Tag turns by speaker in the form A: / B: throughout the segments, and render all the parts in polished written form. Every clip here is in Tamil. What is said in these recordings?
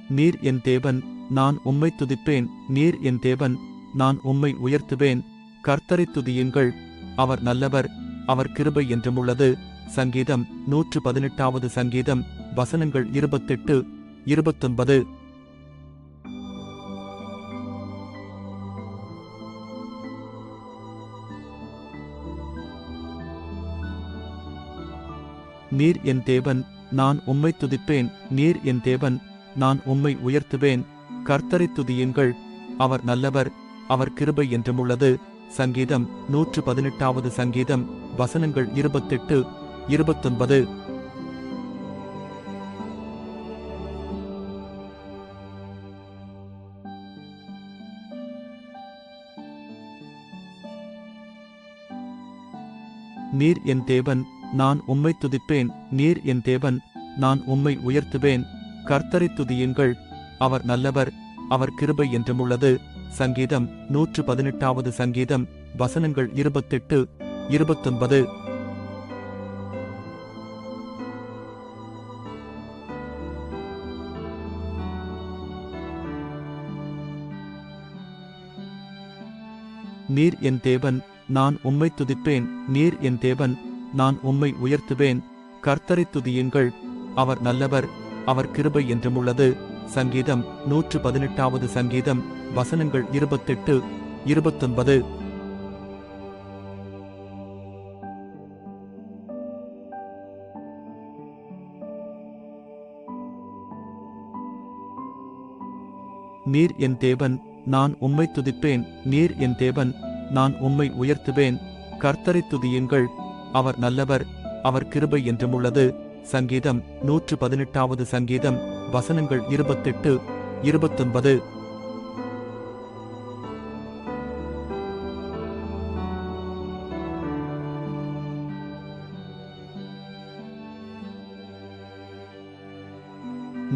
A: நீர் என் தேவன், நான் உம்மை துதிப்பேன். நீர் என் தேவன், நான் உம்மை உயர்த்துவேன். கர்த்தரைத் துதியுங்கள், அவர் நல்லவர், அவர் கிருபை என்றுமுள்ளது. சங்கீதம் 118 சங்கீதம் வசனங்கள் 28, 29. நீர் என் தேவன், நான் உம்மை துதிப்பேன். நீர் என் தேவன், நான் உம்மை உயர்த்துவேன். கர்த்தரைத் துதியுங்கள், அவர் நல்லவர், அவர் கிருபை என்றுமுள்ளது. சங்கீதம் 118 சங்கீதம் வசனங்கள் 28, 29. நீர் என் தேவன், நான் உம்மை துதிப்பேன். நீர் என் தேவன், நான் உம்மை உயர்த்துவேன். கர்த்தரைத் துதியுங்கள், அவர் நல்லவர், அவர் கிருபை என்றுமுள்ளது. சங்கீதம் 118 சங்கீதம் வசனங்கள் 28, 29. நீர் என் தேவன், நான் உம்மை துதிப்பேன். நீர் என் தேவன், நான் உம்மை உயர்த்துவேன். கர்த்தரைத் துதியுங்கள், அவர் நல்லவர், அவர் கிருபை என்றுமுள்ளது. சங்கீதம் 118 சங்கீதம் வசனங்கள் 28, 29. நீர் என் தேவன், நான் உம்மை துதிப்பேன். நீர் என் தேவன், நான் உம்மை உயர்த்துவேன். கர்த்தரைத் துதியுங்கள், அவர் நல்லவர், அவர் கிருபை என்றுமுள்ளது. சங்கீதம் 118 சங்கீதம் வசனங்கள் 28, 29.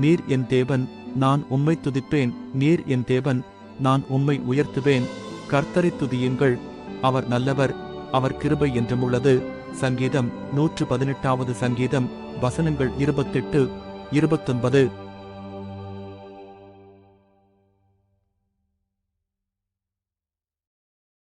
A: நீர் என் தேவன், நான் உம்மை துதிப்பேன். நீர் என் தேவன், நான் உம்மை உயர்த்துவேன். கர்த்தரைத் துதியுங்கள், அவர் நல்லவர், அவர் கிருபை என்றுமுள்ளது. சங்கீதம் 118 சங்கீதம் வசனங்கள் 28, 29.